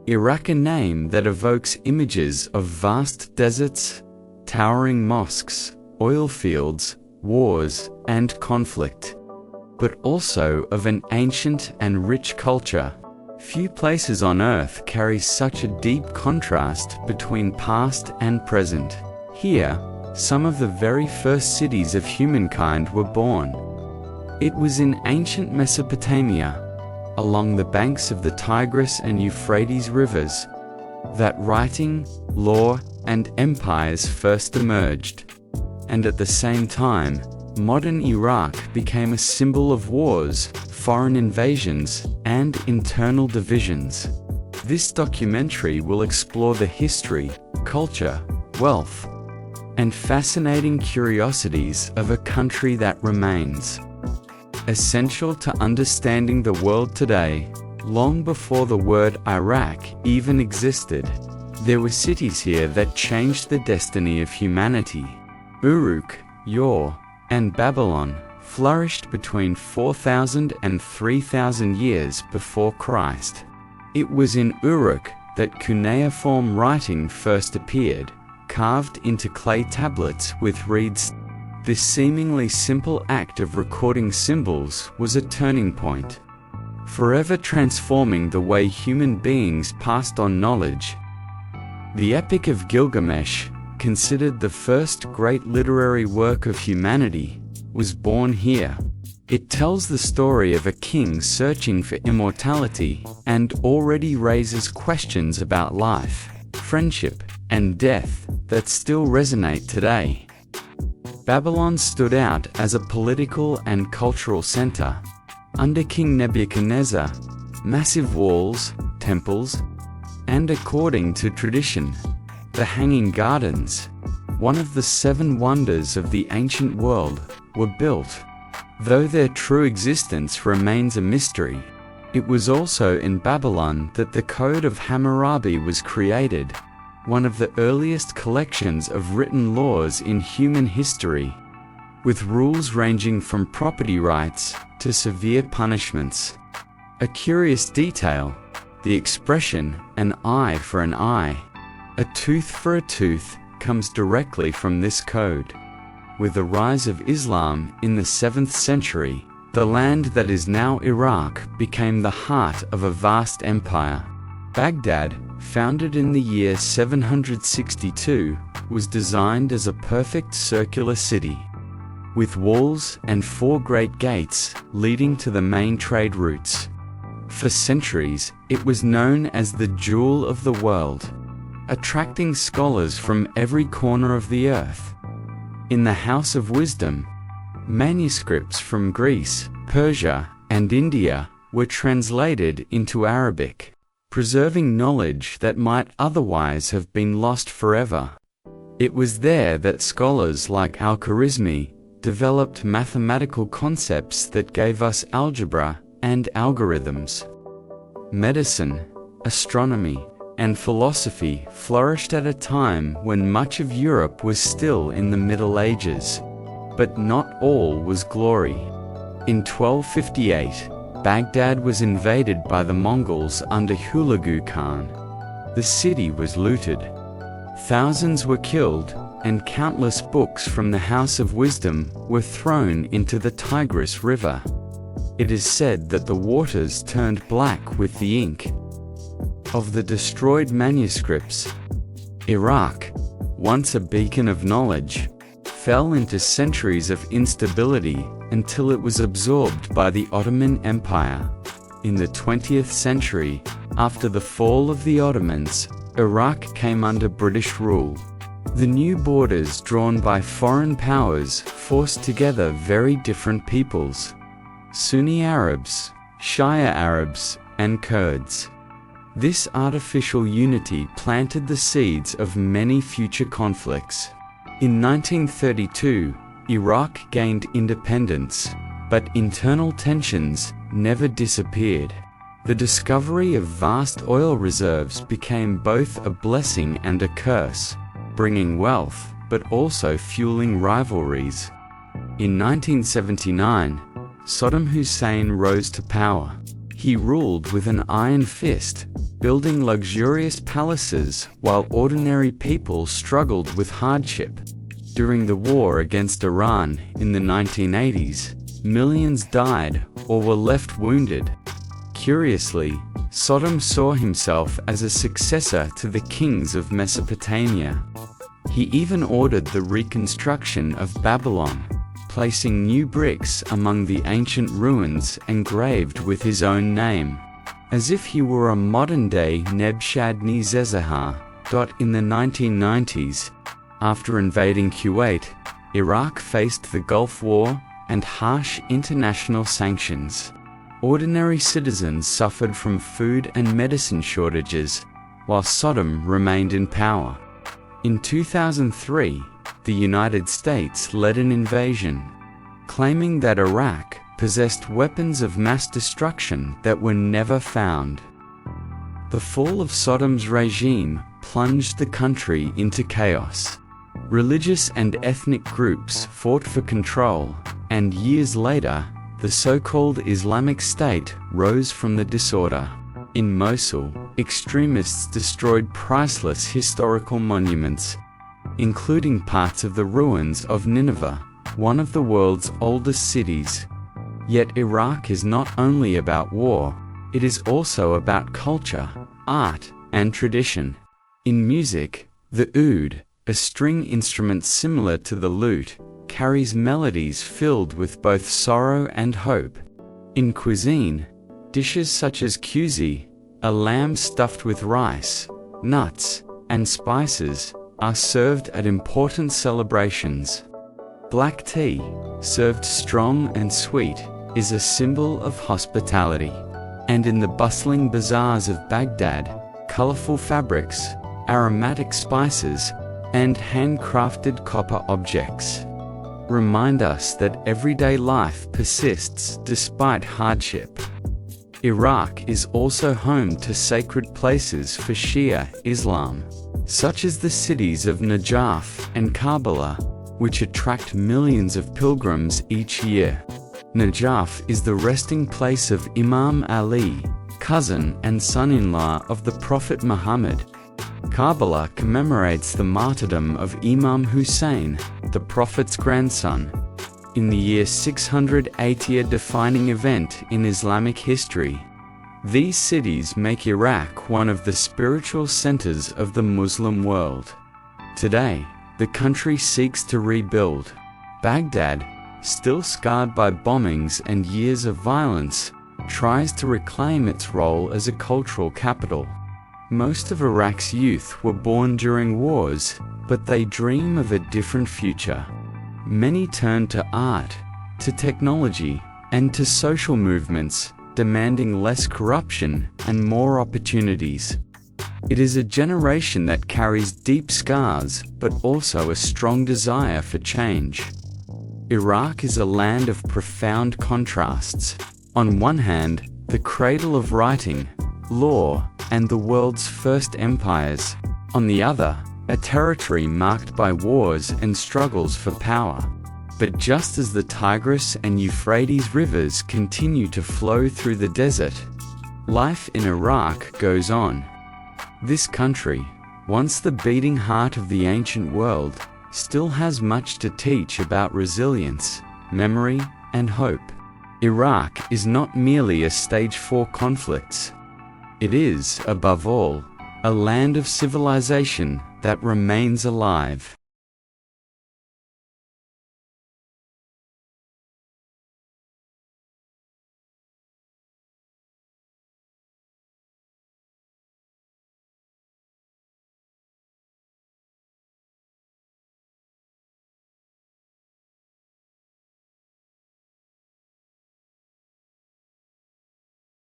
Iraq, a name that evokes images of vast deserts, towering mosques, oil fields, wars, and conflict, but also of an ancient and rich culture. Few places on Earth carry such a deep contrast between past and present. Here, some of the very first cities of humankind were born. It was in ancient Mesopotamia, along the banks of the Tigris and Euphrates rivers, that writing, law, and empires first emerged. And at the same time, modern Iraq became a symbol of wars, foreign invasions, and internal divisions. This documentary will explore the history, culture, wealth, and fascinating curiosities of a country that remains essential to understanding the world today. Long before the word Iraq even existed, there were cities here that changed the destiny of humanity. Uruk, Ur, and Babylon flourished between 4,000 and 3,000 years before Christ. It was in Uruk that cuneiform writing first appeared, carved into clay tablets with reeds. This seemingly simple act of recording symbols was a turning point, forever transforming the way human beings passed on knowledge. The Epic of Gilgamesh, considered the first great literary work of humanity, was born here. It tells the story of a king searching for immortality and already raises questions about life, friendship, and death that still resonate today. Babylon stood out as a political and cultural center. Under King Nebuchadnezzar, massive walls, temples, and according to tradition, the Hanging Gardens, one of the 7 wonders of the ancient world, were built. Though their true existence remains a mystery, it was also in Babylon that the Code of Hammurabi was created, one of the earliest collections of written laws in human history, with rules ranging from property rights to severe punishments. A curious detail, the expression, an eye for an eye, a tooth for a tooth, comes directly from this code. With the rise of Islam in the 7th century, the land that is now Iraq became the heart of a vast empire. Baghdad, founded in the year 762, was designed as a perfect circular city, with walls and 4 great gates leading to the main trade routes. For centuries, it was known as the jewel of the world, attracting scholars from every corner of the earth. In the House of Wisdom, manuscripts from Greece, Persia, and India were translated into Arabic, preserving knowledge that might otherwise have been lost forever. It was there that scholars like Al-Khwarizmi developed mathematical concepts that gave us algebra and algorithms. Medicine, astronomy, and philosophy flourished at a time when much of Europe was still in the Middle Ages. But not all was glory. In 1258, Baghdad was invaded by the Mongols under Hulagu Khan. The city was looted. Thousands were killed, and countless books from the House of Wisdom were thrown into the Tigris River. It is said that the waters turned black with the ink of the destroyed manuscripts. Iraq, once a beacon of knowledge, fell into centuries of instability until it was absorbed by the Ottoman Empire. In the 20th century, after the fall of the Ottomans, Iraq came under British rule. The new borders drawn by foreign powers forced together very different peoples: Sunni Arabs, Shia Arabs, and Kurds. This artificial unity planted the seeds of many future conflicts. In 1932, Iraq gained independence, but internal tensions never disappeared. The discovery of vast oil reserves became both a blessing and a curse, bringing wealth but also fueling rivalries. In 1979, Saddam Hussein rose to power. He ruled with an iron fist, building luxurious palaces while ordinary people struggled with hardship. During the war against Iran in the 1980s, millions died or were left wounded. Curiously, Sodom saw himself as a successor to the kings of Mesopotamia. He even ordered the reconstruction of Babylon, placing new bricks among the ancient ruins engraved with his own name, as if he were a modern-day Nebuchadnezzar. In the 1990s, after invading Kuwait, Iraq faced the Gulf War and harsh international sanctions. Ordinary citizens suffered from food and medicine shortages, while Sodom remained in power. In 2003, the United States led an invasion, claiming that Iraq possessed weapons of mass destruction that were never found. The fall of Sodom's regime plunged the country into chaos. Religious and ethnic groups fought for control, and years later, the so-called Islamic State rose from the disorder. In Mosul, extremists destroyed priceless historical monuments, including parts of the ruins of Nineveh, one of the world's oldest cities. Yet Iraq is not only about war, it is also about culture, art, and tradition. In music, the oud, a string instrument similar to the lute, carries melodies filled with both sorrow and hope. In cuisine, dishes such as kuzi, a lamb stuffed with rice, nuts, and spices, are served at important celebrations. Black tea, served strong and sweet, is a symbol of hospitality. And in the bustling bazaars of Baghdad, colorful fabrics, aromatic spices, and handcrafted copper objects remind us that everyday life persists despite hardship. Iraq is also home to sacred places for Shia Islam, such as the cities of Najaf and Karbala, which attract millions of pilgrims each year. Najaf is the resting place of Imam Ali, cousin and son-in-law of the Prophet Muhammad. Karbala commemorates the martyrdom of Imam Hussein, the Prophet's grandson. In the year 680, a defining event in Islamic history. These cities make Iraq one of the spiritual centers of the Muslim world. Today, the country seeks to rebuild. Baghdad, still scarred by bombings and years of violence, tries to reclaim its role as a cultural capital. Most of Iraq's youth were born during wars, but they dream of a different future. Many turn to art, to technology, and to social movements, demanding less corruption and more opportunities. It is a generation that carries deep scars, but also a strong desire for change. Iraq is a land of profound contrasts. On one hand, the cradle of writing, law, and the world's first empires. On the other, a territory marked by wars and struggles for power. But just as the Tigris and Euphrates rivers continue to flow through the desert, life in Iraq goes on. This country, once the beating heart of the ancient world, still has much to teach about resilience, memory, and hope. Iraq is not merely a stage for conflicts. It is, above all, a land of civilization that remains alive.